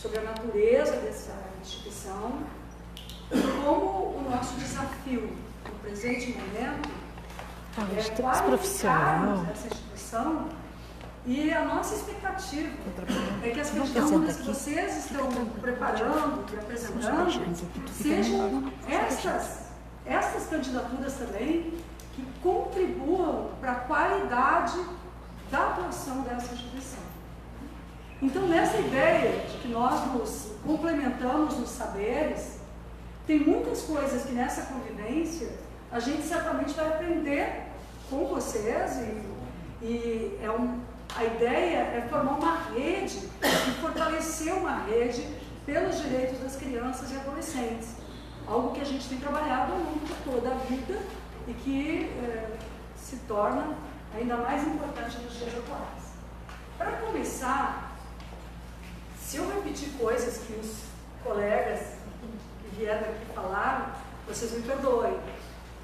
sobre a natureza dessa instituição, como o nosso desafio no presente momento é qualificarmos essa instituição, e a nossa expectativa é que as candidaturas que vocês estão preparando e apresentando sejam estas candidaturas também que contribuam para a qualidade da atuação dessa instituição. Então, nessa ideia de que nós nos complementamos nos saberes, tem muitas coisas que nessa convivência a gente certamente vai aprender com vocês, e a ideia é formar uma rede e fortalecer uma rede pelos direitos das crianças e adolescentes, algo que a gente tem trabalhado ao longo de toda a vida e que se torna ainda mais importante nos dias atuais. Para começar, se eu repetir coisas que os colegas que vieram aqui falaram, vocês me perdoem.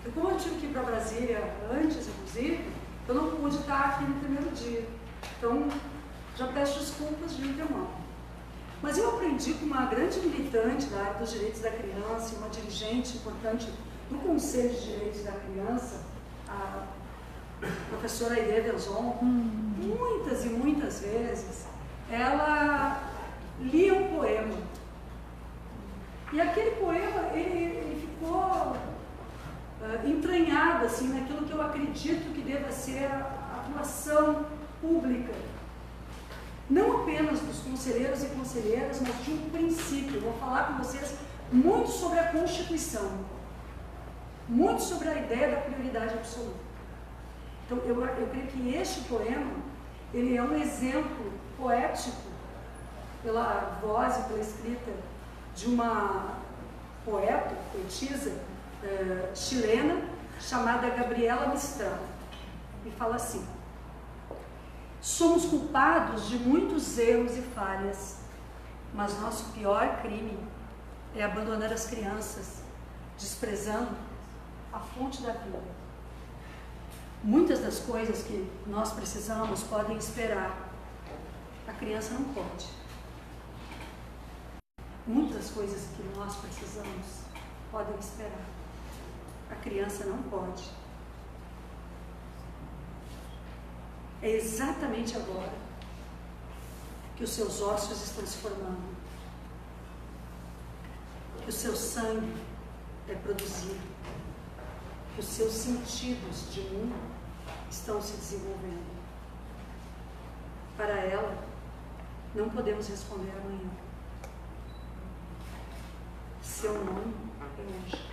Porque como eu tive que ir para Brasília antes, inclusive, eu não pude estar aqui no primeiro dia. Então, já peço desculpas de antemão. Mas eu aprendi com uma grande militante da área dos direitos da criança e uma dirigente importante do Conselho de Direitos da Criança, a professora Aide Delzon, muitas e muitas vezes, ela lia um poema. E aquele poema, ele ficou entranhado assim, naquilo que eu acredito que deva ser a atuação pública, não apenas dos conselheiros e conselheiras, mas de um princípio. Eu vou falar com vocês muito sobre a Constituição, muito sobre a ideia da prioridade absoluta. Então, eu creio que este poema, ele é um exemplo poético, pela voz e pela escrita de uma poetisa chilena, chamada Gabriela Mistral, e fala assim: somos culpados de muitos erros e falhas, mas nosso pior crime é abandonar as crianças, desprezando a fonte da vida. Muitas das coisas que nós precisamos podem esperar, a criança não pode. Muitas coisas que nós precisamos podem esperar, a criança não pode. É exatamente agora que os seus ossos estão se formando, que o seu sangue é produzido, que os seus sentidos de mundo estão se desenvolvendo. Para ela, não podemos responder amanhã. Seu nome é hoje.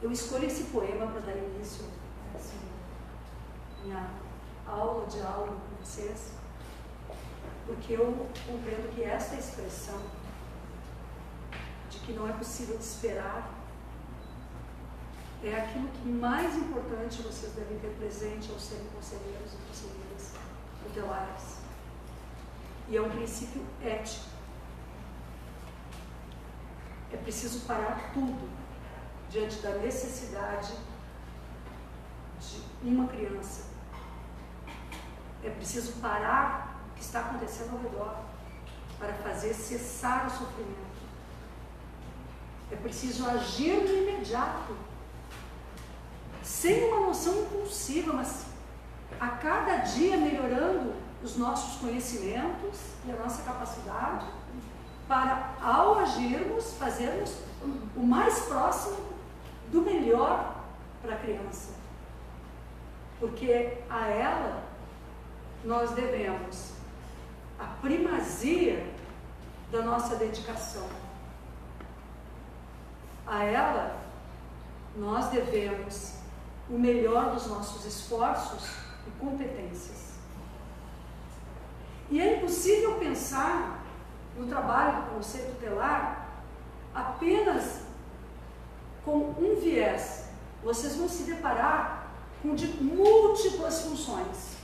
Eu escolho esse poema para dar início a essa minha aula de aula com vocês, porque eu compreendo que esta expressão de que não é possível esperar é aquilo que mais importante vocês devem ter presente ao serem conselheiros e conselheiras tutelares. E é um princípio ético. É preciso parar tudo diante da necessidade de uma criança. É preciso parar o que está acontecendo ao redor para fazer cessar o sofrimento. É preciso agir no imediato, sem uma noção impulsiva, mas a cada dia melhorando os nossos conhecimentos e a nossa capacidade para, ao agirmos, fazermos o mais próximo do melhor para a criança. Porque a ela nós devemos a primazia da nossa dedicação. A ela nós devemos o melhor dos nossos esforços e competências. E é impossível pensar no trabalho do Conselho Tutelar apenas com um viés. Vocês vão se deparar com de múltiplas funções.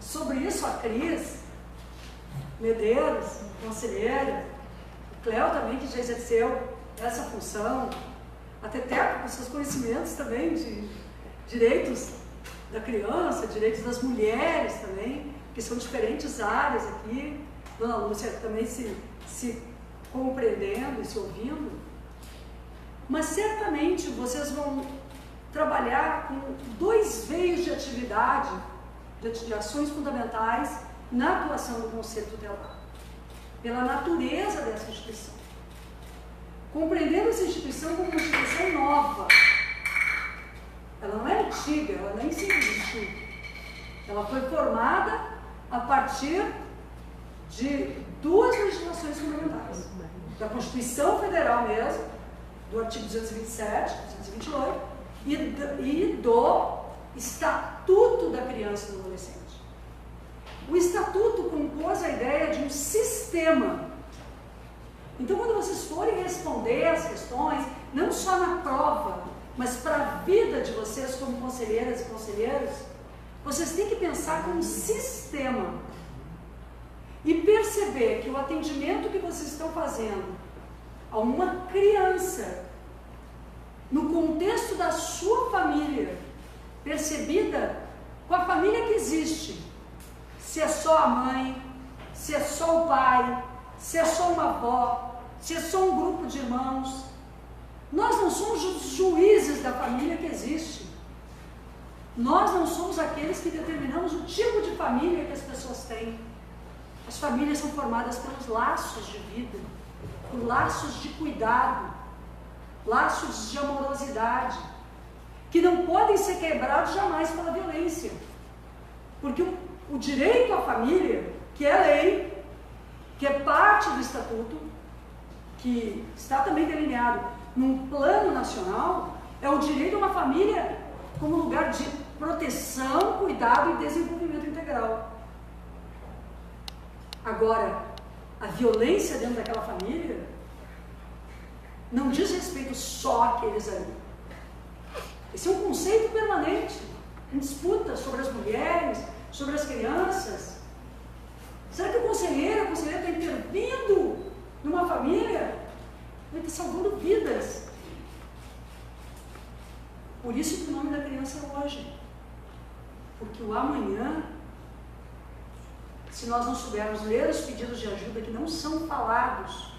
Sobre isso, a Cris Medeiros, conselheira, o Cléo também, que já exerceu essa função, a Teteca, com seus conhecimentos também de direitos da criança, direitos das mulheres também, porque são diferentes áreas aqui, Dona Lúcia também se compreendendo e se ouvindo, mas certamente vocês vão trabalhar com 2 veios de atividade, de ações fundamentais na atuação do Conselho Tutelar, pela natureza dessa instituição. Compreendendo essa instituição como uma instituição nova. Ela não é antiga, ela nem sempre existiu. Ela foi formada a partir de 2 legislações fundamentais. Da Constituição Federal mesmo, do artigo 227, 228, e do Estatuto da Criança e do Adolescente. O Estatuto compôs a ideia de um sistema. Então, quando vocês forem responder as questões, não só na prova, mas para a vida de vocês como conselheiras e conselheiros, vocês têm que pensar como um sistema e perceber que o atendimento que vocês estão fazendo a uma criança, no contexto da sua família, percebida com a família que existe, se é só a mãe, se é só o pai, se é só uma avó, se é só um grupo de irmãos. Nós não somos os juízes da família que existe. Nós não somos aqueles que determinamos o tipo de família que as pessoas têm. As famílias são formadas pelos laços de vida, por laços de cuidado, laços de amorosidade, que não podem ser quebrados jamais pela violência. Porque o direito à família, que é lei, que é parte do Estatuto, que está também delineado num plano nacional, é o direito a uma família como lugar de proteção, cuidado e desenvolvimento integral. Agora, a violência dentro daquela família não diz respeito só àqueles ali. Esse é um conceito permanente, em disputa sobre as mulheres, sobre as crianças. Será que a conselheira está intervindo numa família? Ele está salvando vidas. Por isso que o nome da criança é hoje. Porque o amanhã, se nós não soubermos ler os pedidos de ajuda que não são falados,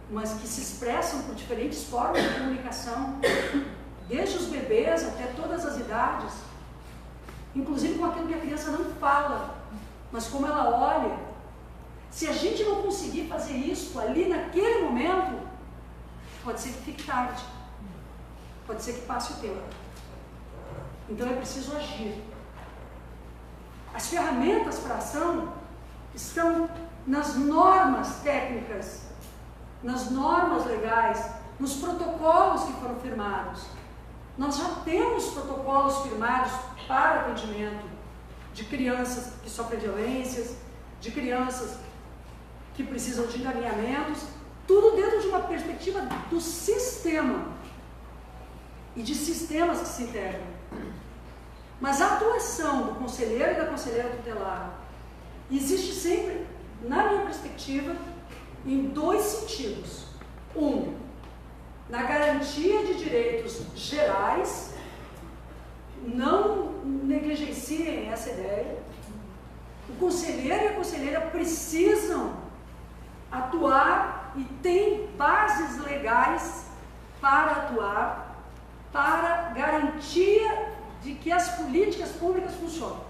mas que se expressam por diferentes formas de comunicação, desde os bebês até todas as idades, inclusive com aquilo que a criança não fala, mas como ela olha. Se a gente não conseguir fazer isso ali naquele momento, pode ser que fique tarde, pode ser que passe o tempo. Então é preciso agir. As ferramentas para ação estão nas normas técnicas, nas normas legais, nos protocolos que foram firmados. Nós já temos protocolos firmados para atendimento de crianças que sofrem violências, de crianças que precisam de encaminhamentos, tudo dentro de uma perspectiva do sistema e de sistemas que se integram. Mas a atuação do conselheiro e da conselheira tutelar existe sempre, na minha perspectiva, em 2 sentidos. Um, na garantia de direitos gerais, não negligenciem essa ideia. O conselheiro e a conselheira precisam atuar e têm bases legais para atuar, para garantia de que as políticas públicas funcionam.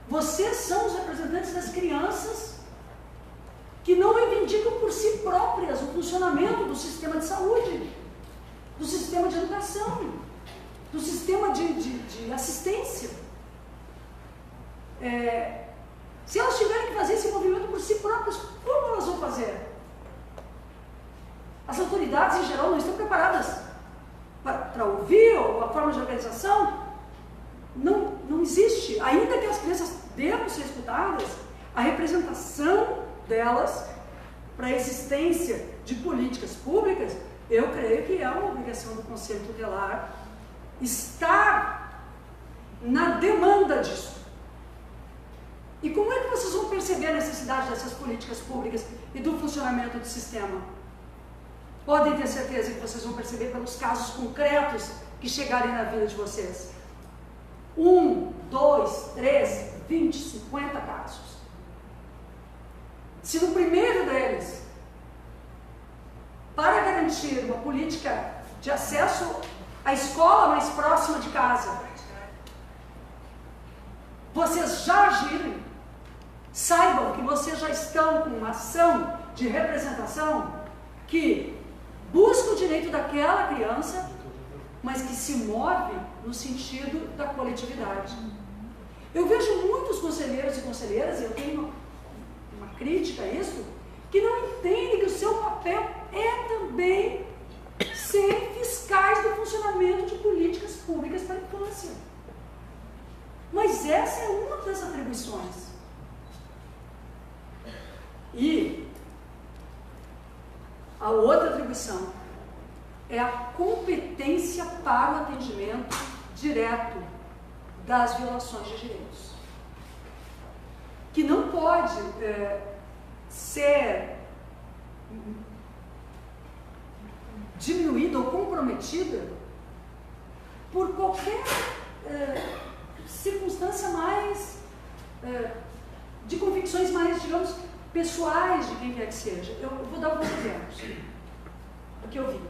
Vocês são os representantes das crianças que não reivindicam por si próprias o funcionamento do sistema de saúde, do sistema de educação, do sistema de assistência. Se elas tiverem que fazer esse movimento por si próprias, como elas vão fazer? As autoridades, em geral, não estão preparadas para ouvir, ou a forma de organização não existe. Ainda que as crianças devam ser escutadas, a representação delas para a existência de políticas públicas, eu creio que é uma obrigação do Conselho Tutelar estar na demanda disso. E como é que vocês vão perceber a necessidade dessas políticas públicas e do funcionamento do sistema? Podem ter certeza que vocês vão perceber pelos casos concretos que chegarem na vida de vocês. 2, 3, 20, 50 casos. Se no primeiro deles, para garantir uma política de acesso à escola mais próxima de casa, vocês já agirem, saibam que vocês já estão com uma ação de representação que busca o direito daquela criança, mas que se move no sentido da coletividade. Eu vejo muitos conselheiros e conselheiras, e eu tenho uma crítica a isso, que não entendem que o seu papel é também ser fiscais do funcionamento de políticas públicas para a infância. Mas essa é uma das atribuições. E a outra atribuição é a competência para o atendimento direto das violações de direitos, que não pode ser diminuída ou comprometida por qualquer circunstância mais de convicções mais, digamos, pessoais de quem quer que seja. Eu vou dar alguns exemplos do que eu vi.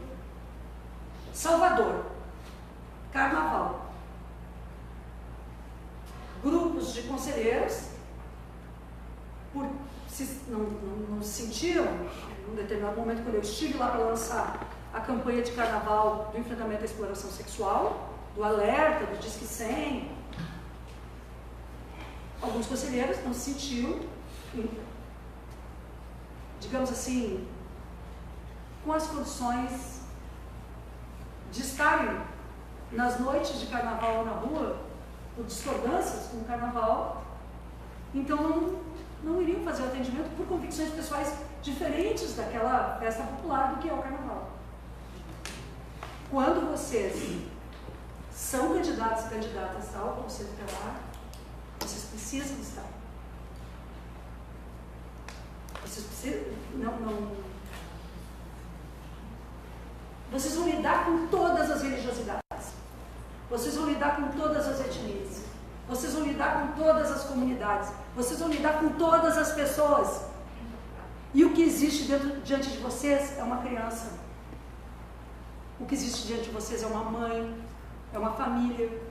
Salvador, Carnaval. Grupos de conselheiros não se sentiram, em um determinado momento, quando eu estive lá para lançar a campanha de Carnaval do enfrentamento à exploração sexual, do alerta, do Disque 100, alguns conselheiros não se sentiam, digamos assim, com as condições de estarem nas noites de Carnaval na rua, por discordâncias com o Carnaval, então não iriam fazer o atendimento por convicções pessoais diferentes daquela festa popular do que é o Carnaval. Quando vocês são candidatos e candidatas ao Conselho Tutelar, vocês precisam estar. Vocês precisam, vocês vão lidar com todas as religiosidades, vocês vão lidar com todas as etnias, vocês vão lidar com todas as comunidades, vocês vão lidar com todas as pessoas. E o que existe diante de vocês é uma criança. O que existe diante de vocês é uma mãe, é uma família.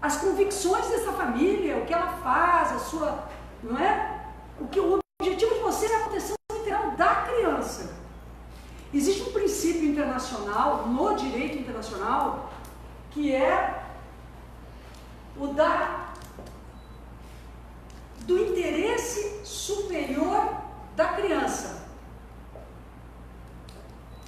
As convicções dessa família, o que ela faz, a sua, não é? O objetivo de vocês é a proteção integral da criança. Existe um princípio internacional, no direito internacional, que é o do interesse superior da criança.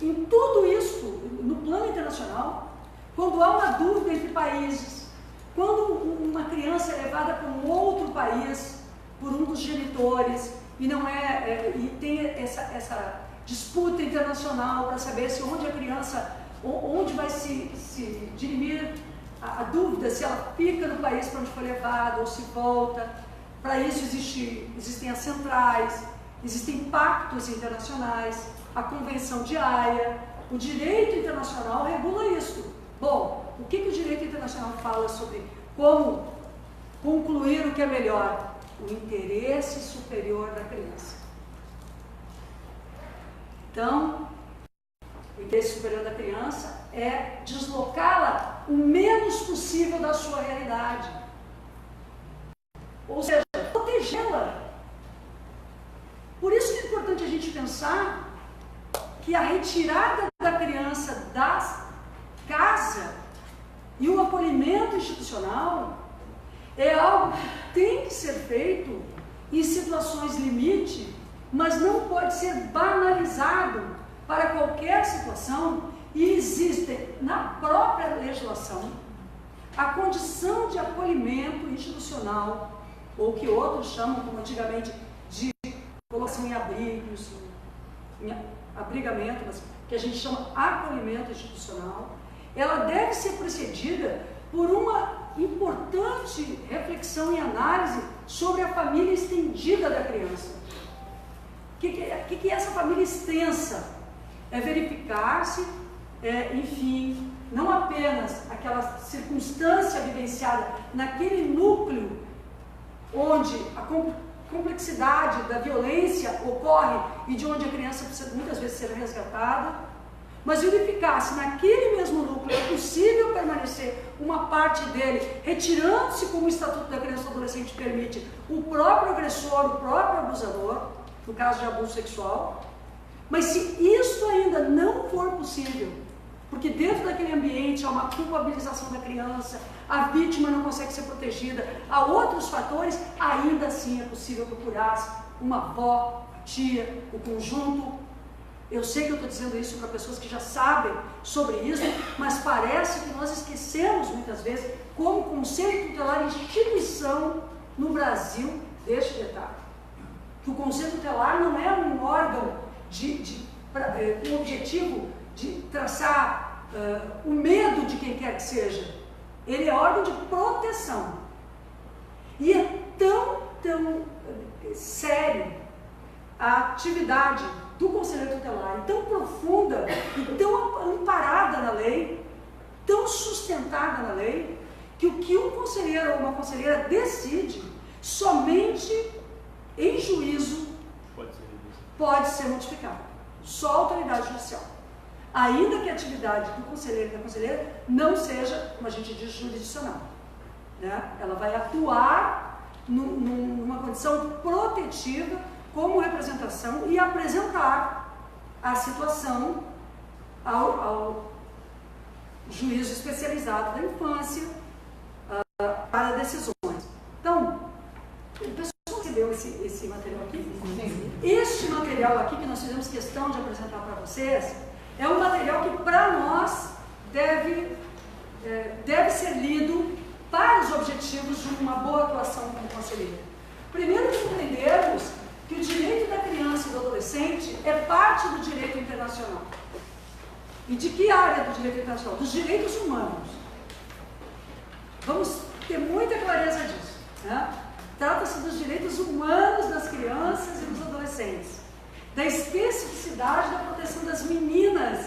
Em tudo isso, no plano internacional, quando há uma dúvida entre países, quando uma criança é levada para um outro país por um dos genitores e e tem essa disputa internacional para saber se onde vai se dirimir a dúvida, se ela fica no país para onde foi levada ou se volta. Para isso existem as centrais, existem pactos internacionais, a Convenção de Haia, o direito internacional regula isso. Bom, o que o direito internacional fala sobre como concluir o que é melhor? O interesse superior da criança. Então, o interesse superior da criança é deslocá-la o menos possível da sua realidade. Ou seja, protegê-la. Por isso que é importante a gente pensar que a retirada da criança da casa e o acolhimento institucional é algo que tem que ser feito em situações limite, mas não pode ser banalizado para qualquer situação, e existe na própria legislação a condição de acolhimento institucional, ou que outros chamam, como antigamente, de colocação em abrigos, em abrigamento, mas que a gente chama acolhimento institucional. Ela deve ser precedida por uma importante reflexão e análise sobre a família estendida da criança. O que é essa família extensa? É verificar-se, enfim, não apenas aquela circunstância vivenciada naquele núcleo onde a complexidade da violência ocorre e de onde a criança precisa muitas vezes ser resgatada, mas verificar se naquele mesmo núcleo é possível permanecer uma parte dele, retirando-se como o Estatuto da Criança e do Adolescente permite, o próprio agressor, o próprio abusador, no caso de abuso sexual. Mas se isso ainda não for possível, porque dentro daquele ambiente há uma culpabilização da criança, a vítima não consegue ser protegida, há outros fatores, ainda assim é possível procurar uma avó, a tia, o conjunto. Eu sei que eu estou dizendo isso para pessoas que já sabem sobre isso, mas parece que nós esquecemos muitas vezes como o Conselho Tutelar instituição no Brasil deste detalhe. Que o Conselho Tutelar não é um órgão com o objetivo de traçar o medo de quem quer que seja. Ele é órgão de proteção. E é tão sério a atividade do conselheiro tutelar, tão profunda e tão amparada na lei, tão sustentada na lei, que o que um conselheiro ou uma conselheira decide, somente em juízo pode ser modificado. Só a autoridade judicial. Ainda que a atividade do conselheiro e da conselheira não seja, como a gente diz, jurisdicional. Né? Ela vai atuar numa condição protetiva como representação e apresentar a situação ao juízo especializado da infância para decisões. Então, o pessoal recebeu esse material aqui? Sim. Este material aqui que nós fizemos questão de apresentar para vocês é um material que para nós deve ser lido para os objetivos de uma boa atuação como conselheiro. Primeiro, compreendermos que o direito da criança e do adolescente é parte do direito internacional. E de que área do direito internacional? Dos direitos humanos. Vamos ter muita clareza disso. Né? Trata-se dos direitos humanos das crianças e dos adolescentes, da especificidade da proteção das meninas,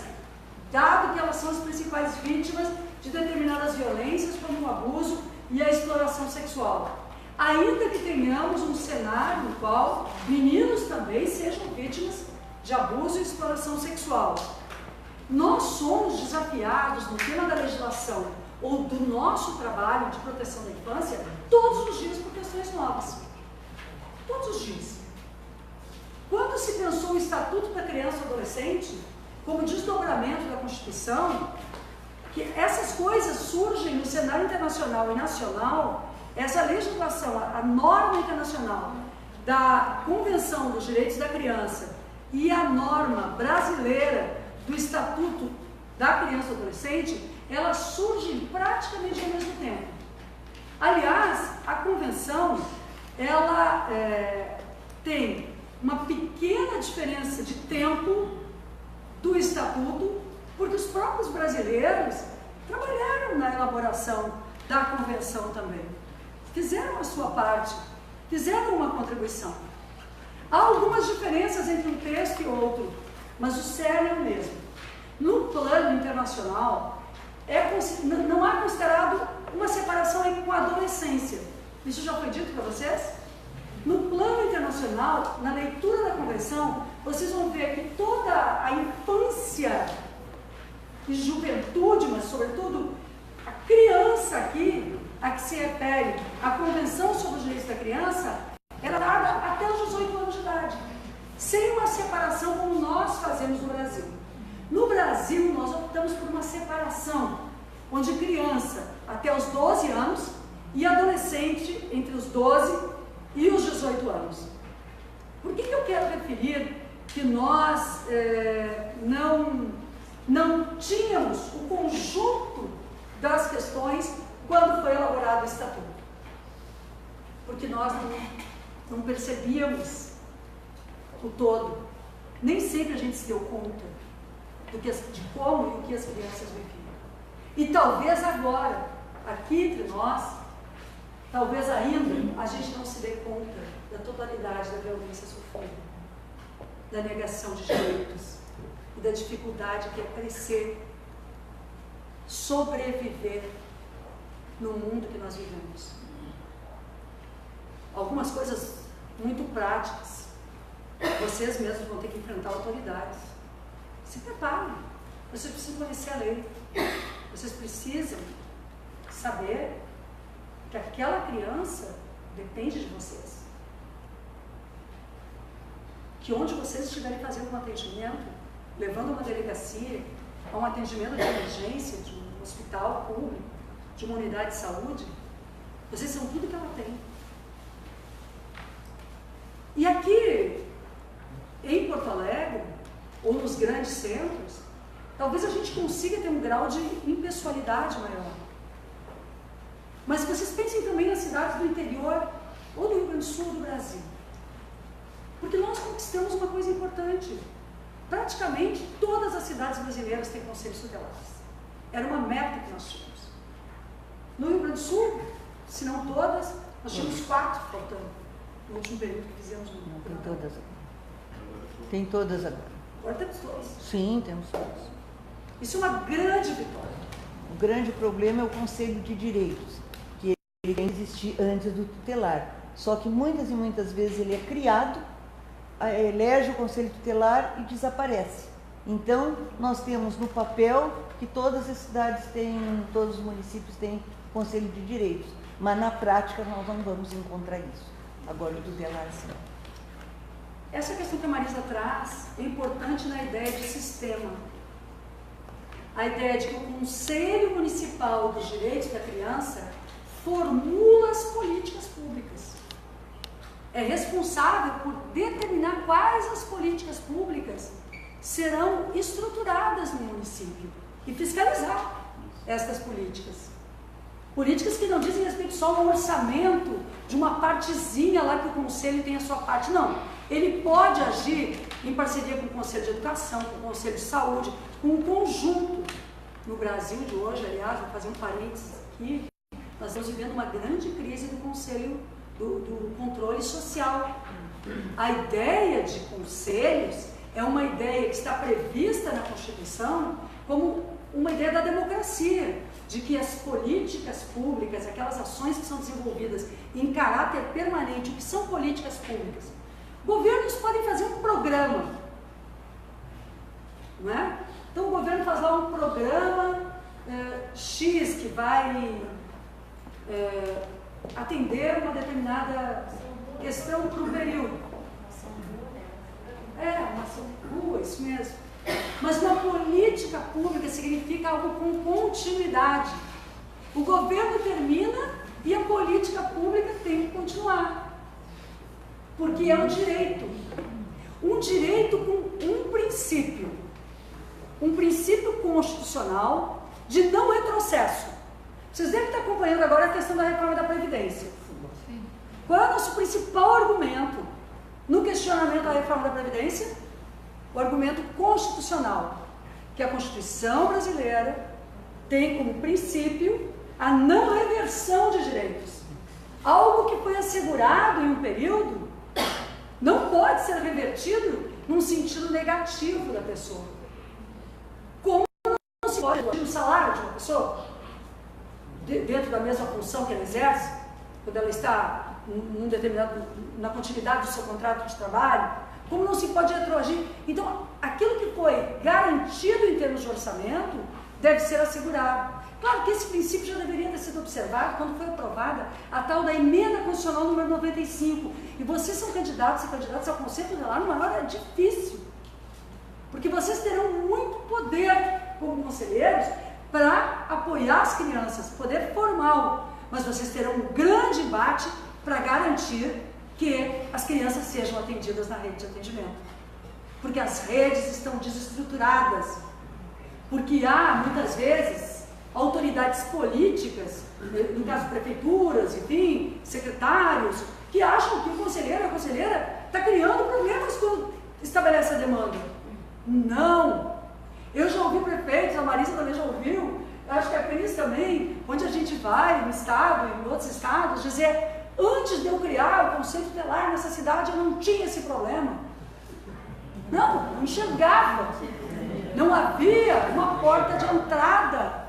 dado que elas são as principais vítimas de determinadas violências, como o abuso e a exploração sexual. Ainda que tenhamos um cenário no qual meninos também sejam vítimas de abuso e exploração sexual. Nós somos desafiados no tema da legislação ou do nosso trabalho de proteção da infância todos os dias por questões novas. Todos os dias. Quando se pensou o Estatuto da Criança e Adolescente como desdobramento da Constituição, que essas coisas surgem no cenário internacional e nacional, essa legislação, a norma internacional da Convenção dos Direitos da Criança e a norma brasileira do Estatuto da Criança e Adolescente, elas surgem praticamente ao mesmo tempo. Aliás, a Convenção, ela tem uma pequena diferença de tempo do Estatuto, porque os próprios brasileiros trabalharam na elaboração da Convenção também. Fizeram a sua parte, fizeram uma contribuição. Há algumas diferenças entre um texto e outro, mas o cerne é o mesmo. No plano internacional, não há considerado uma separação com a adolescência. Isso já foi dito para vocês? No plano internacional, na leitura da Convenção, vocês vão ver que toda a infância e juventude, mas sobretudo a criança aqui, a que se refere a Convenção sobre os Direitos da Criança, era dada até os 18 anos de idade, sem uma separação como nós fazemos no Brasil. No Brasil, nós optamos por uma separação, onde criança até os 12 anos e adolescente entre os 12 e os 18 anos. Por que eu quero referir que nós não tínhamos o conjunto das questões quando foi elaborado o Estatuto? Porque nós não percebíamos o todo. Nem sempre a gente se deu conta de como e o que as crianças viviam. E talvez agora, aqui entre nós, talvez ainda a gente não se dê conta da totalidade da violência sofrida, da negação de direitos e da dificuldade que é crescer sobreviver no mundo que nós vivemos. Algumas coisas muito práticas. Vocês mesmos vão ter que enfrentar autoridades. Se preparem. Vocês precisam conhecer a lei. Vocês precisam saber que aquela criança depende de vocês. Que onde vocês estiverem fazendo um atendimento, levando uma delegacia, a um atendimento de emergência, de um hospital público, de uma unidade de saúde, vocês são tudo que ela tem. E aqui, em Porto Alegre, ou nos grandes centros, talvez a gente consiga ter um grau de impessoalidade maior. Mas vocês pensem também nas cidades do interior, ou do Rio Grande do Sul, ou do Brasil. Porque nós conquistamos uma coisa importante. Praticamente todas as cidades brasileiras têm conselhos tutelares. Era uma meta que nós tínhamos. No Rio Grande do Sul, se não todas, nós tínhamos 4 faltando. No último período que fizemos no mundo. Tem todas agora. Tem todas agora. Agora temos todas. Sim, temos todas. Isso é uma grande vitória. O grande problema é o Conselho de Direitos, que ele tem que existir antes do tutelar. Só que muitas e muitas vezes ele é criado, elege o Conselho Tutelar e desaparece. Então, nós temos no papel que todas as cidades têm, todos os municípios têm Conselho de Direitos, mas na prática nós não vamos encontrar isso. Agora, o tutelar, sim. Essa questão que a Marisa traz é importante na ideia de sistema. A ideia de que o Conselho Municipal dos Direitos da Criança formula as políticas públicas. É responsável por determinar quais as políticas públicas serão estruturadas no município e fiscalizar estas políticas. Políticas que não dizem respeito só ao orçamento de uma partezinha lá que o Conselho tem a sua parte, não. Ele pode agir em parceria com o Conselho de Educação, com o Conselho de Saúde, com um conjunto. No Brasil de hoje, aliás, vou fazer um parênteses aqui, nós estamos vivendo uma grande crise do Conselho do Controle Social. A ideia de conselhos é uma ideia que está prevista na Constituição como uma ideia da democracia, de que as políticas públicas, aquelas ações que são desenvolvidas em caráter permanente, o que são políticas públicas? Governos podem fazer um programa, não é? Então o governo faz lá um programa X que vai atender uma determinada questão para o período. Uma ação rua, isso mesmo. Mas uma política pública significa algo com continuidade. O governo termina e a política pública tem que continuar. Porque é um direito. Um direito com um princípio. Um princípio constitucional de não retrocesso. Vocês devem estar acompanhando agora a questão da reforma da Previdência. Qual é o nosso principal argumento no questionamento da reforma da Previdência? O argumento constitucional, que a Constituição brasileira tem como princípio a não reversão de direitos. Algo que foi assegurado em um período não pode ser revertido num sentido negativo da pessoa. Como não se pode revertir o salário de uma pessoa dentro da mesma função que ela exerce, quando ela está na continuidade do seu contrato de trabalho, como não se pode retroagir. Então, aquilo que foi garantido em termos de orçamento deve ser assegurado. Claro que esse princípio já deveria ter sido observado quando foi aprovada a tal da emenda constitucional número 95. E vocês são candidatos e candidatas ao Conselho Tutelar numa hora difícil. Porque vocês terão muito poder como conselheiros para apoiar as crianças, poder formal. Mas vocês terão um grande embate para garantir que as crianças sejam atendidas na rede de atendimento. Porque as redes estão desestruturadas. Porque há, muitas vezes, autoridades políticas, no caso prefeituras, enfim, secretários, que acham que o conselheiro, a conselheira, está criando problemas quando estabelece a demanda. Não! Eu já ouvi prefeitos, a Marisa também já ouviu, acho que a Cris também, onde a gente vai, no estado, em outros estados, dizer: antes de eu criar o Conselho Tutelar nessa cidade, eu não tinha esse problema. Não enxergava. Não havia uma porta de entrada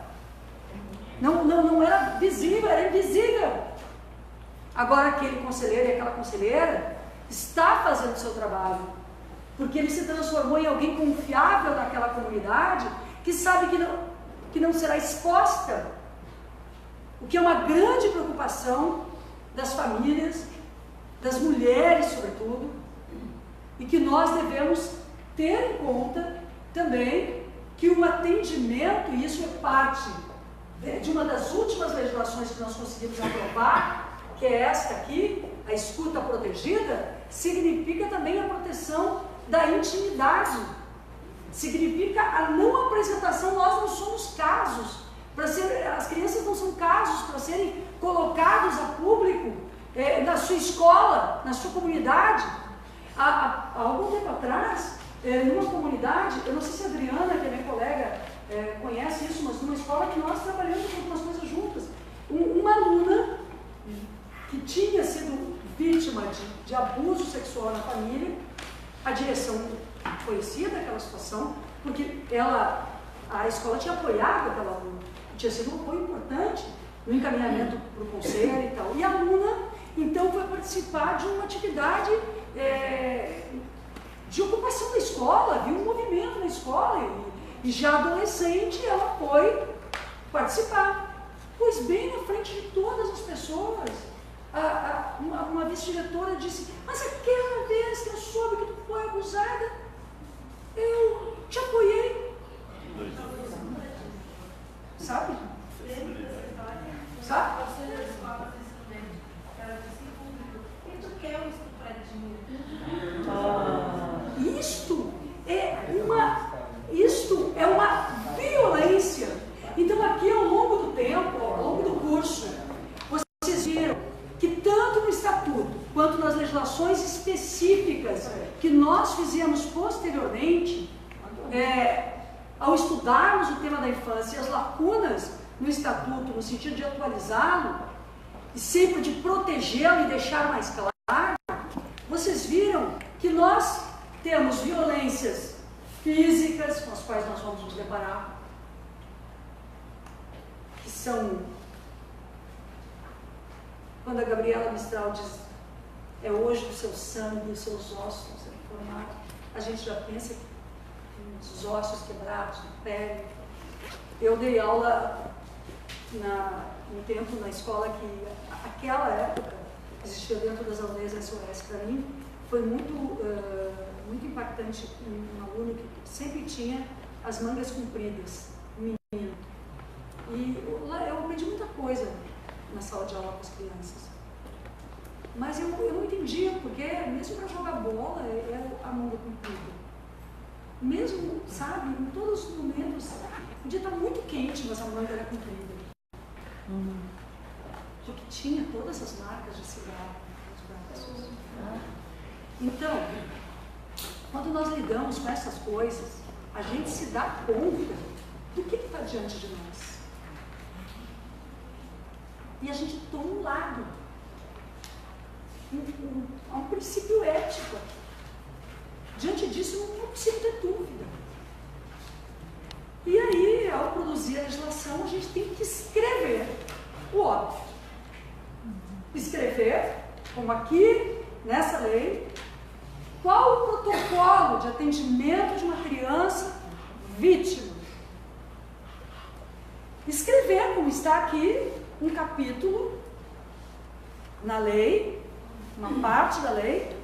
Não era visível, era invisível. Agora aquele conselheiro e aquela conselheira está fazendo o seu trabalho, porque ele se transformou em alguém confiável naquela comunidade, que sabe que não será exposta, o que é uma grande preocupação das famílias, das mulheres sobretudo, e que nós devemos ter em conta também que o atendimento, e isso é parte de uma das últimas legislações que nós conseguimos aprovar, que é esta aqui, a escuta protegida, significa também a proteção da intimidade, significa a não apresentação. Nós não somos casos, as crianças não são casos para serem colocados a público na sua escola, na sua comunidade. Há algum tempo atrás, numa comunidade, eu não sei se a Adriana, que é minha colega, conhece isso, mas numa escola que nós trabalhamos com algumas coisas juntas, uma aluna que tinha sido vítima de abuso sexual na família, a direção conhecia daquela situação, porque a escola tinha apoiado aquela aluna, tinha sido um apoio importante no encaminhamento para o conselho e tal. E a aluna, então, foi participar de uma atividade de ocupação da escola, viu um movimento na escola, e já adolescente ela foi participar. Pois bem na frente de todas as pessoas, uma vice-diretora disse: mas aquela vez que eu soube que tu foi abusada, eu te apoiei. Sabe? Sabe? Isto é uma violência. Então aqui ao longo do tempo, ao longo do curso, vocês viram que tanto no estatuto quanto nas legislações específicas que nós fizemos posteriormente, ao estudarmos o tema da infância e as lacunas no estatuto, no sentido de atualizá-lo e sempre de protegê-lo e deixar mais claro, vocês viram que nós temos violências físicas com as quais nós vamos nos deparar, que são, quando a Gabriela Mistral diz, é hoje o seu sangue, os seus ossos vão ser formados, a gente já pensa nos ossos quebrados, na pele. Eu dei aula um tempo na escola que, aquela época, existia dentro das aldeias SOS. Para mim, foi muito impactante um aluno que sempre tinha as mangas compridas, um menino. E lá eu aprendi muita coisa na sala de aula com as crianças. Mas eu não entendia, porque mesmo para jogar bola é a manga comprida. Mesmo, sabe, em todos os momentos, podia estar muito quente, mas a manga era comprida. Porque tinha todas as marcas de cigarro nos braços. Então, quando nós lidamos com essas coisas, a gente se dá conta do que está diante de nós. E a gente toma um lado. Há um princípio ético. Diante disso, não precisa ter dúvida. E aí, ao produzir a legislação, a gente tem que escrever o óbvio. Escrever, como aqui, nessa lei, qual o protocolo de atendimento de uma criança vítima. Escrever, como está aqui, um capítulo na lei, uma parte da lei,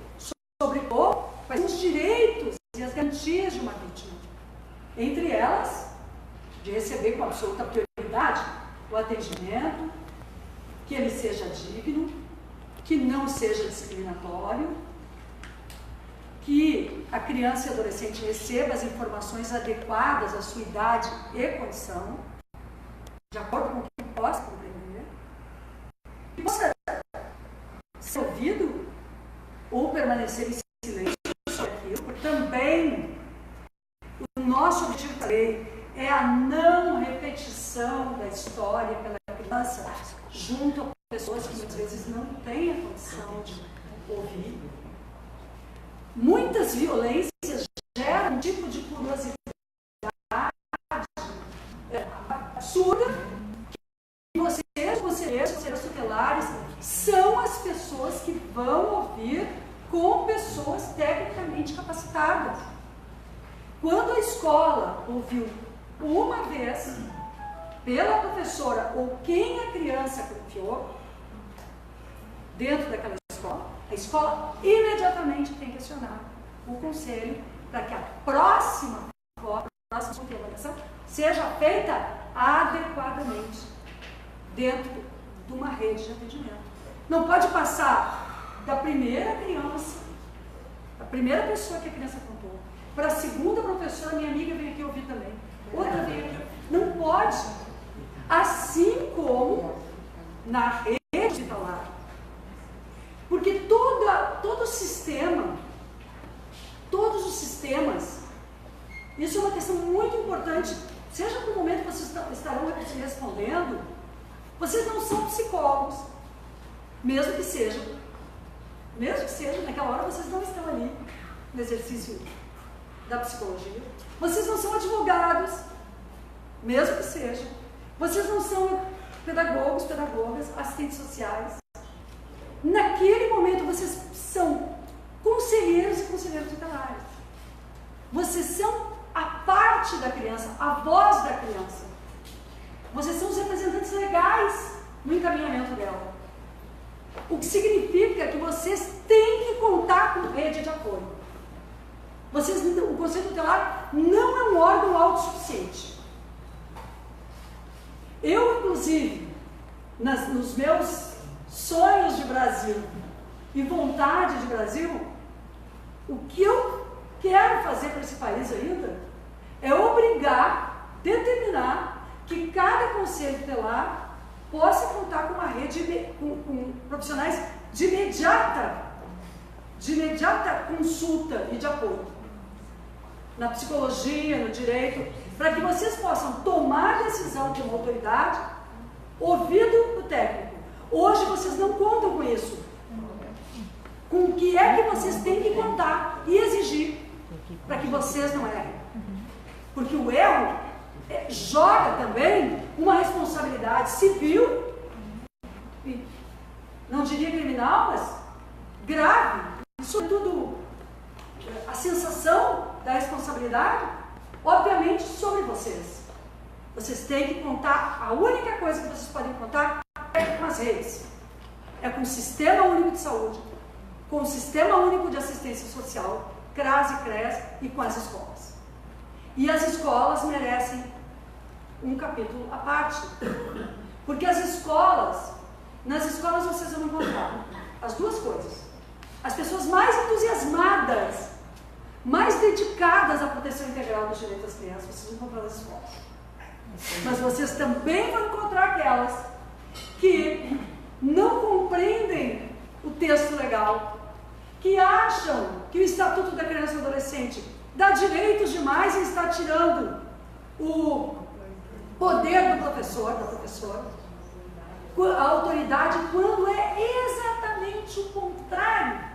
sobre quais são os direitos e as garantias de uma vítima. Entre elas, de receber com absoluta prioridade o atendimento, que ele seja digno, que não seja discriminatório, que a criança e adolescente receba as informações adequadas à sua idade e condição, de acordo com o que possa compreender, que possa ser ouvido ou permanecer em silêncio sobre aquilo, porque também o nosso objetivo da lei é a não repetição da história pela criança junto a pessoas que muitas vezes não têm a condição de ouvir. Muitas violências geram um tipo de curiosidade absurda tutelares são as pessoas que vão ouvir com pessoas tecnicamente capacitadas. Quando a escola ouviu uma vez pela professora ou quem a criança confiou dentro daquela escola, a escola imediatamente tem que acionar o conselho para que a próxima avaliação seja feita adequadamente dentro de uma rede de atendimento. Não pode passar da primeira criança, a primeira pessoa que a criança contou, para a segunda professora, minha amiga veio aqui ouvir também, outra veio aqui. Não pode. Assim como na rede hospitalar. Porque todo o sistema, todos os sistemas, isso é uma questão muito importante, seja no momento que vocês estarão aqui respondendo, vocês não são psicólogos, mesmo que sejam, naquela hora vocês não estão ali no exercício da psicologia, vocês não são advogados, mesmo que sejam, vocês não são pedagogos, pedagogas, assistentes sociais. Naquele momento vocês são conselheiros e conselheiras tutelares. Vocês são a parte da criança, a voz da criança. Vocês são os representantes legais no encaminhamento dela. O que significa que vocês têm que contar com rede de apoio. O Conselho Tutelar não é um órgão autossuficiente. Eu, inclusive, nos meus sonhos de Brasil e vontade de Brasil, o que eu quero fazer para esse país ainda é determinar que cada conselho tutelar possa contar com uma rede com profissionais de imediata consulta e de apoio na psicologia, no direito, para que vocês possam tomar decisão como autoridade, ouvido o técnico. Hoje vocês não contam com isso. Com o que é que vocês têm que contar e exigir para que vocês não errem. Porque o erro joga também uma responsabilidade civil, não diria criminal, mas grave, e sobretudo a sensação da responsabilidade, obviamente, sobre vocês. Vocês têm que contar, a única coisa que vocês podem contar é com as redes, é com o Sistema Único de Saúde, com o Sistema Único de Assistência Social, CRAS e CRES, e com as escolas. E as escolas merecem um capítulo à parte, porque nas escolas vocês vão encontrar as duas coisas. As pessoas mais entusiasmadas, mais dedicadas à proteção integral dos direitos das crianças, vocês vão encontrar nas escolas. Mas vocês também vão encontrar aquelas que não compreendem o texto legal, que acham que o Estatuto da Criança e do Adolescente dá direitos demais e está tirando o poder do professor, da professora, a autoridade, quando é exatamente o contrário.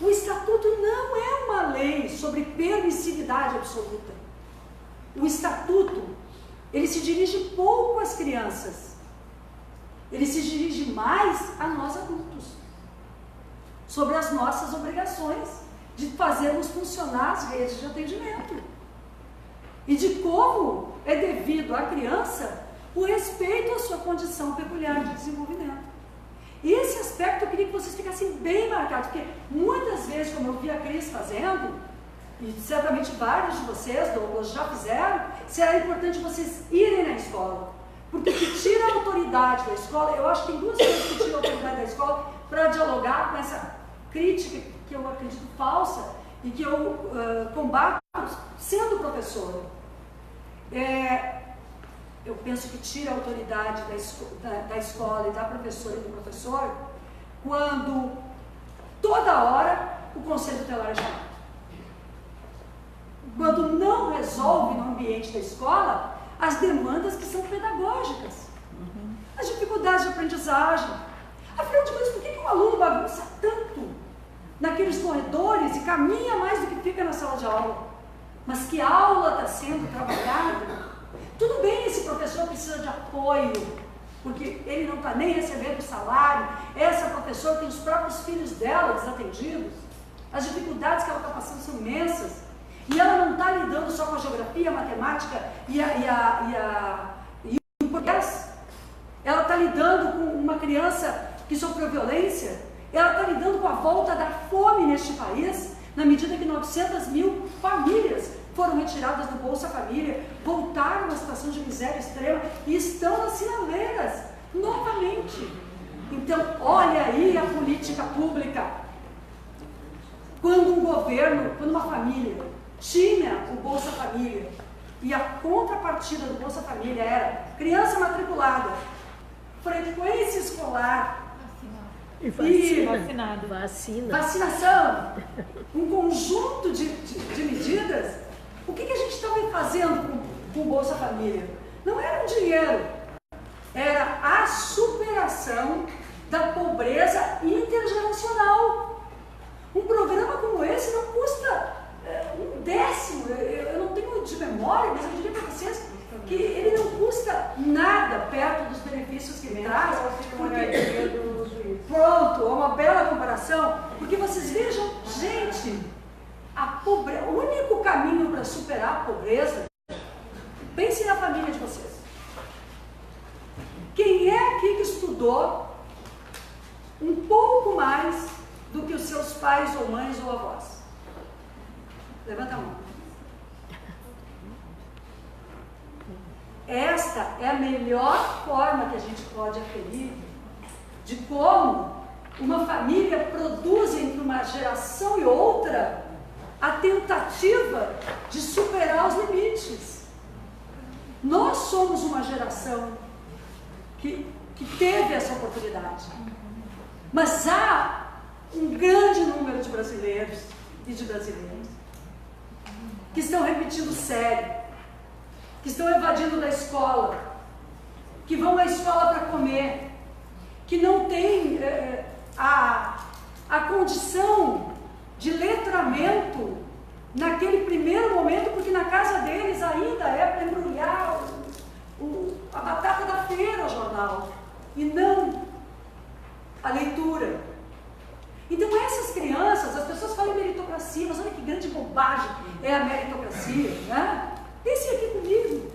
O Estatuto não é uma lei sobre permissividade absoluta. O Estatuto, ele se dirige pouco às crianças. Ele se dirige mais a nós adultos, sobre as nossas obrigações de fazermos funcionar as redes de atendimento. E de como é devido à criança o respeito à sua condição peculiar de desenvolvimento. E esse aspecto eu queria que vocês ficassem bem marcados, porque muitas vezes, como eu vi a Cris fazendo, e certamente vários de vocês, Douglas, já fizeram, será importante vocês irem na escola. Porque o que tira a autoridade da escola, eu acho que tem duas coisas que tiram a autoridade da escola para dialogar com essa crítica que eu acredito falsa e que eu combato sendo professora. Eu penso que tira a autoridade da escola e da professora e do professor quando toda hora o conselho tutelar é chamado. Quando não resolve no ambiente da escola as demandas que são pedagógicas, as dificuldades de aprendizagem. Afinal de contas, por que um aluno bagunça tanto naqueles corredores e caminha mais do que fica na sala de aula? Mas que aula está sendo trabalhada? Tudo bem, esse professor precisa de apoio, porque ele não está nem recebendo salário, essa professora tem os próprios filhos dela desatendidos, as dificuldades que ela está passando são imensas, e ela não está lidando só com a geografia, a matemática e o português, ela está lidando com uma criança que sofreu violência, ela está lidando com a volta da fome neste país, na medida que 900 mil famílias foram retiradas do Bolsa Família, voltaram a uma situação de miséria extrema e estão nas sinaleiras, novamente. Então, olha aí a política pública. Quando um governo, quando uma família tinha o Bolsa Família e a contrapartida do Bolsa Família era criança matriculada, frequência escolar, e vacinação, um conjunto de medidas, o que a gente estava fazendo com o Bolsa Família? Não era um dinheiro, era a superação da pobreza intergeracional. Um programa como esse não custa um décimo, eu não tenho de memória, mas eu diria para vocês que ele não custa nada perto dos benefícios que ele traz. Pronto, é uma bela comparação, porque vocês vejam, gente, o único caminho para superar a pobreza, pense na família de vocês. Quem é aqui que estudou um pouco mais do que os seus pais ou mães ou avós? Levanta a mão. Esta é a melhor forma que a gente pode aferir de como uma família produz entre uma geração e outra a tentativa de superar os limites. Nós somos uma geração que teve essa oportunidade, mas há um grande número de brasileiros e de brasileiras que estão repetindo série, que estão evadindo da escola, que vão à escola para comer, que não têm a condição de letramento naquele primeiro momento, porque na casa deles ainda é para embrulhar a batata da feira, o jornal, e não a leitura. Então essas crianças, as pessoas falam em meritocracia, mas olha que grande bobagem é a meritocracia, né? Pense aqui comigo,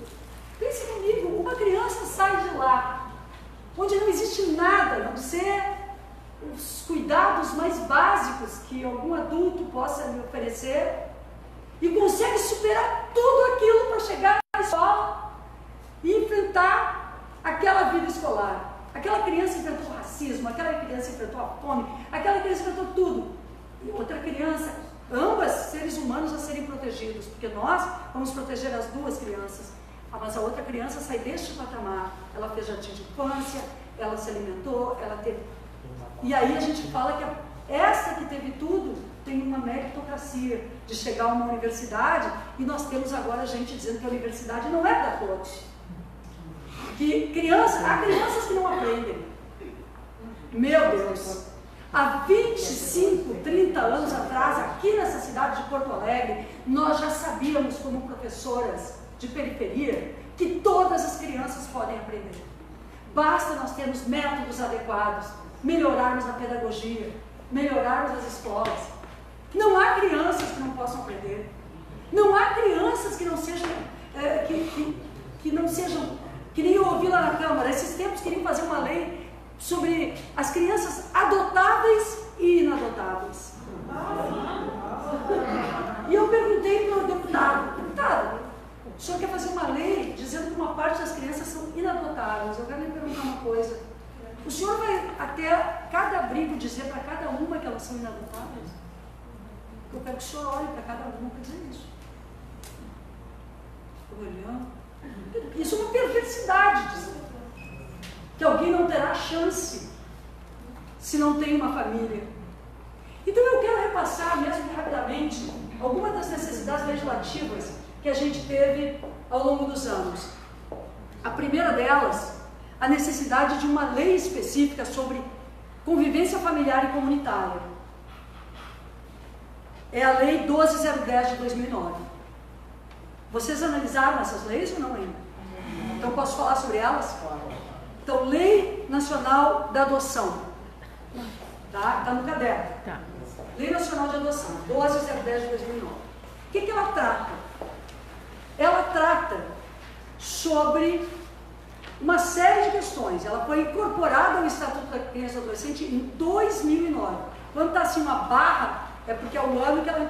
pense comigo, uma criança sai de lá, onde não existe nada, a não ser os cuidados mais básicos que algum adulto possa me oferecer, e consegue superar tudo aquilo para chegar na escola e enfrentar aquela vida escolar. Aquela criança enfrentou o racismo, aquela criança enfrentou a fome, aquela criança enfrentou tudo. E outra criança, ambas seres humanos a serem protegidos, porque nós vamos proteger as duas crianças. Mas a outra criança sai deste patamar, ela fez jardim de infância, ela se alimentou, ela teve... E aí a gente fala que essa que teve tudo tem uma meritocracia de chegar a uma universidade, e nós temos agora gente dizendo que a universidade não é para todos. Que há crianças que não aprendem. Meu Deus! Há 25, 30 anos atrás, aqui nessa cidade de Porto Alegre, nós já sabíamos, como professoras de periferia, que todas as crianças podem aprender. Basta nós termos métodos adequados, melhorarmos a pedagogia, melhorarmos as escolas. Não há crianças que não possam aprender. Não há crianças que não sejam, que não sejam, que nem eu ouvi lá na Câmara, esses tempos queriam fazer uma lei sobre as crianças adotáveis e inadotáveis. E eu perguntei para o deputado, o senhor quer fazer uma lei dizendo que uma parte das crianças são inadotáveis? Eu quero lhe perguntar uma coisa. O senhor vai até cada abrigo dizer para cada uma que elas são inadotáveis? Eu quero que o senhor olhe para cada uma para dizer isso. Estou olhando. Isso é uma perversidade, dizer que alguém não terá chance se não tem uma família. Então eu quero repassar, mesmo rapidamente, algumas das necessidades legislativas que a gente teve ao longo dos anos. A primeira delas, a necessidade de uma lei específica sobre convivência familiar e comunitária. É a Lei 12.010 de 2009. Vocês analisaram essas leis ou não ainda? Então posso falar sobre elas? Então, Lei Nacional da Adoção. Tá? Está no caderno. Tá. Lei Nacional de Adoção, 12.010 de 2009. O que ela trata? Ela trata sobre uma série de questões. Ela foi incorporada ao Estatuto da Criança e do Adolescente em 2009. Quando está assim uma barra, é porque é o ano que ela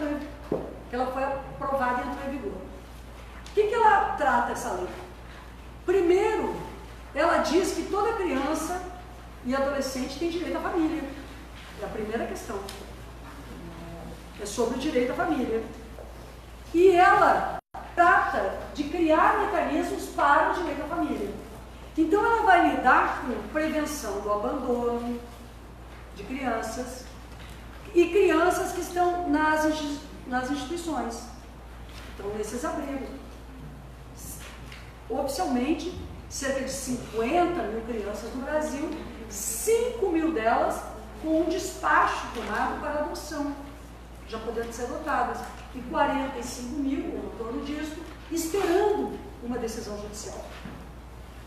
foi aprovada e entrou em vigor. O que ela trata, essa lei? Primeiro, ela diz que toda criança e adolescente tem direito à família. É a primeira questão. É sobre o direito à família. E ela trata de criar mecanismos para o direito à família. Então, ela vai lidar com prevenção do abandono de crianças e crianças que estão nas instituições, estão nesses abrigos. Oficialmente, cerca de 50 mil crianças no Brasil, 5 mil delas com um despacho tomado para adoção, já podendo ser adotadas, e 45 mil, ou em torno disso, esperando uma decisão judicial.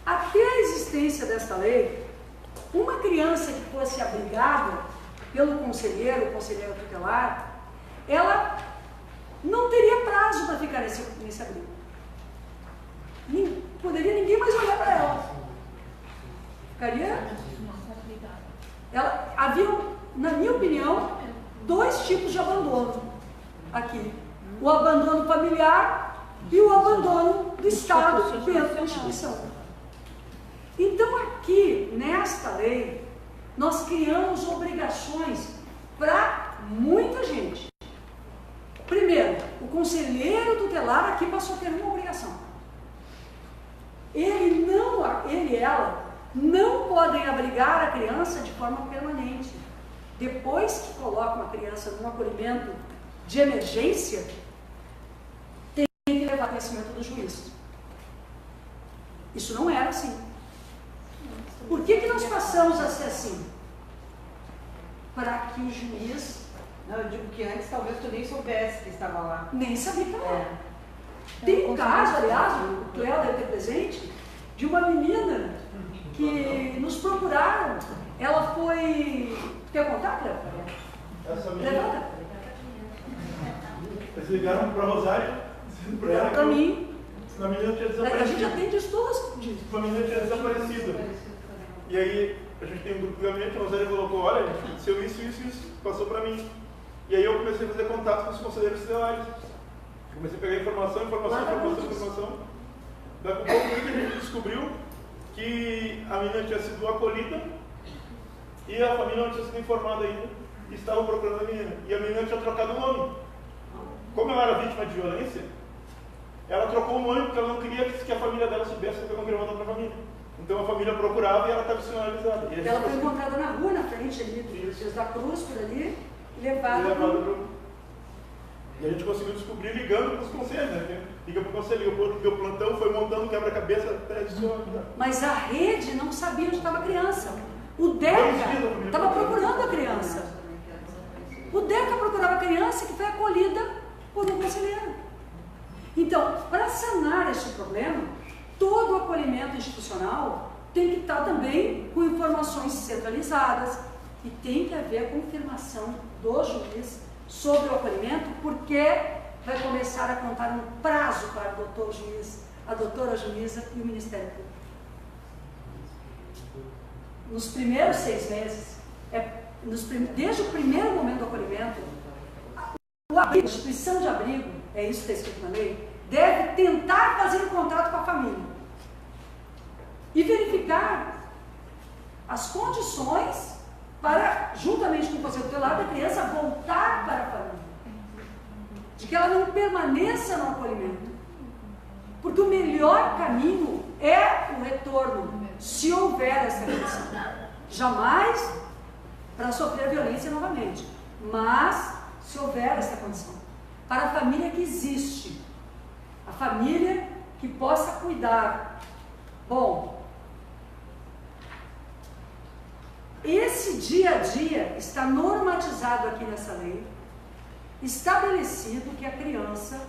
Até a existência desta lei, uma criança que fosse abrigada pelo conselheiro, conselheira tutelar, ela não teria prazo para ficar nesse abrigo. Poderia ninguém mais olhar para ela. Ficaria? Havia, na minha opinião, 2 tipos de abandono aqui. O abandono familiar e o abandono do Estado dentro da instituição. Então, aqui, nesta lei, nós criamos obrigações para muita gente. Primeiro, o conselheiro tutelar aqui passou a ter uma obrigação. Ele e ela não podem abrigar a criança de forma permanente. Depois que coloca uma criança num acolhimento de emergência, tem que levar conhecimento do juiz. Isso não era assim. Por que nós passamos a ser assim? Para que o juiz... Não, eu digo que antes talvez tu nem soubesse que estava lá. Nem sabia que estava lá. Tem um caso, aliás, o Cléo deve ter presente, de uma menina que nos procuraram. Ela foi... Quer contar, Cléo? Essa menina... Levanta. Eles ligaram para Rosário, dizendo para ela Para mim. A menina tinha desaparecido. A gente atende isso todas as dias. A menina tinha desaparecido. E aí, a gente tem um grupo de gabinete, a Rosário colocou, olha, aconteceu isso, passou para mim. E aí eu comecei a fazer contato com os conselheiros tutelares. Comecei a pegar informação. Daqui a pouco a gente descobriu que a menina tinha sido acolhida e a família não tinha sido informada ainda. E estavam procurando a menina. E a menina tinha trocado o nome. Como ela era vítima de violência, ela trocou o nome porque ela não queria que a família dela soubesse que ela não queria mandar para a família. Então a família procurava e ela estava sinalizada. Ela foi encontrada na rua, na frente ali, dos Dias da Cruz, por ali, e levada para... E a gente conseguiu descobrir ligando para os conselhos, né? Liga para o conselho, o plantão foi montando um quebra-cabeça até adicionar. Mas a rede não sabia onde estava a criança. O DECA estava procurando a criança. O DECA procurava a criança que foi acolhida por um conselheiro. Então, para sanar esse problema, todo o acolhimento institucional tem que estar também com informações centralizadas e tem que haver a confirmação do juiz sobre o acolhimento, porque vai começar a contar um prazo para o doutor juiz, a doutora juíza e o Ministério Público. Nos primeiros 6 meses, desde o primeiro momento do acolhimento, a instituição de abrigo, é isso que está escrito na lei, deve tentar fazer um contrato com a família e verificar as condições para, juntamente com o conselho tutelar, da criança voltar para a família, de que ela não permaneça no acolhimento, porque o melhor caminho é o retorno, se houver essa condição. Jamais para sofrer violência novamente, mas se houver essa condição, para a família que existe, a família que possa cuidar. Bom, esse dia a dia está normatizado aqui nessa lei, estabelecido que a criança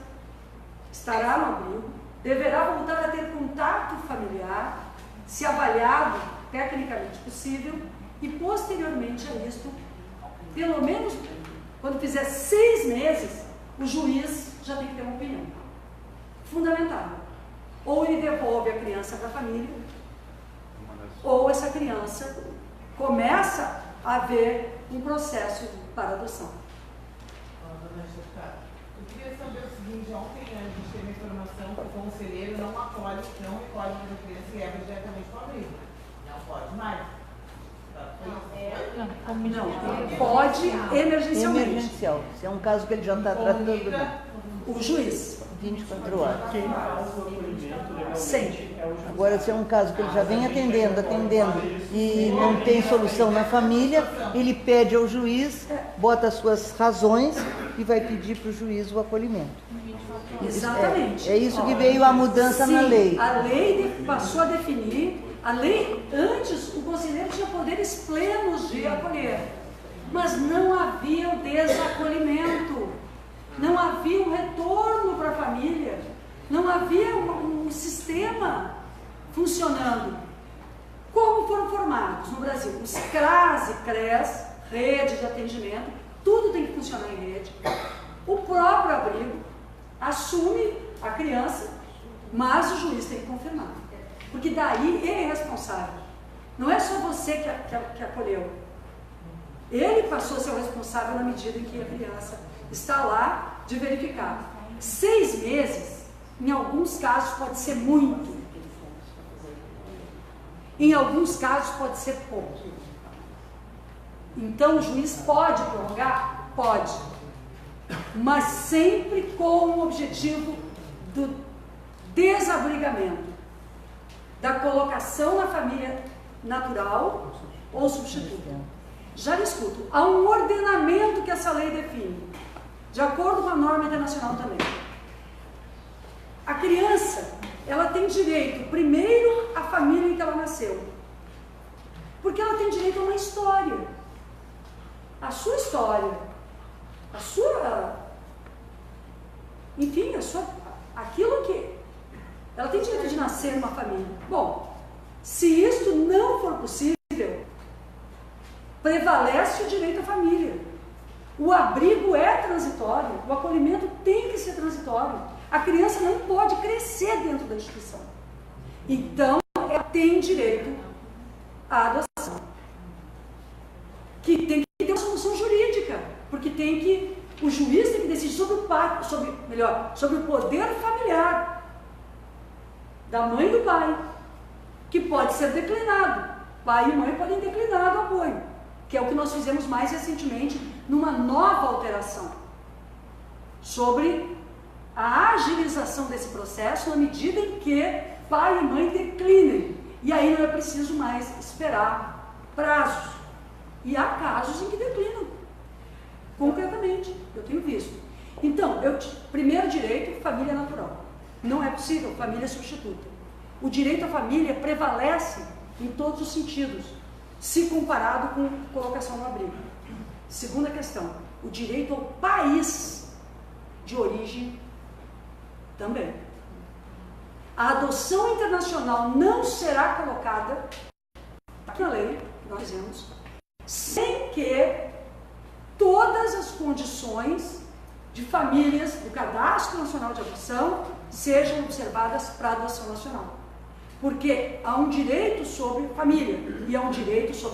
estará no abrigo, deverá voltar a ter contato familiar, se avaliado tecnicamente possível e, posteriormente a isto, pelo menos quando fizer 6 meses, o juiz já tem que ter uma opinião fundamental. Ou ele devolve a criança para a família, ou essa criança começa a haver um processo para adoção. Eu queria saber o seguinte: ontem a gente teve a informação que o conselheiro não recolhe mais a criança e leva diretamente para o abrigo. Não pode mais. Não, pode emergencialmente. Emergencial. Se é um caso que ele já está tratando, O juiz. 24 horas. Quem faz o acolhimento legalmente Sempre. é o juiz. Agora, se é um caso que ele já vem atendendo e não tem solução na família, ele pede ao juiz, bota as suas razões e vai pedir para o juiz o acolhimento. Exatamente. É isso que veio a mudança na lei. A lei passou a definir, a lei, antes o conselheiro tinha poderes plenos de acolher, mas não havia o desacolhimento, não havia um retorno para a família, não havia um sistema funcionando. Como foram formados no Brasil? Os CRAS e CRES, rede de atendimento, tudo tem que funcionar em rede. O próprio abrigo assume a criança, mas o juiz tem que confirmar. Porque daí ele é responsável. Não é só você que acolheu. Ele passou a ser o responsável na medida em que a criança está lá de verificar. 6 meses, em alguns casos, pode ser muito. Em alguns casos, pode ser pouco. Então, o juiz pode prorrogar? Pode. Mas sempre com o objetivo do desabrigamento, da colocação na família natural ou substituta. Já lhe escuto, há um ordenamento que essa lei define, de acordo com a norma internacional também. A criança, ela tem direito, primeiro, à família em que ela nasceu, porque ela tem direito a uma história, a sua história, a sua, enfim, aquilo que ela tem direito de nascer numa família. Bom, se isso não for possível, prevalece o direito à família. O abrigo é transitório, o acolhimento tem que ser transitório. A criança não pode crescer dentro da instituição. Então, ela tem direito à adoção, que tem que ter uma solução jurídica, porque o juiz tem que decidir sobre o poder familiar da mãe e do pai, que pode ser declinado. Pai e mãe podem declinar do apoio, que é o que nós fizemos mais recentemente numa nova alteração sobre a agilização desse processo na medida em que pai e mãe declinem. E aí não é preciso mais esperar prazos. E há casos em que declinam, concretamente, eu tenho visto. Então, primeiro direito, família natural. Não é possível família substituta. O direito à família prevalece em todos os sentidos, se comparado com colocação no abrigo. Segunda questão, o direito ao país de origem também. A adoção internacional não será colocada aqui na lei, que nós dizemos, sem que todas as condições de famílias do Cadastro Nacional de Adoção sejam observadas para a adoção nacional. Porque há um direito sobre família e há um direito sobre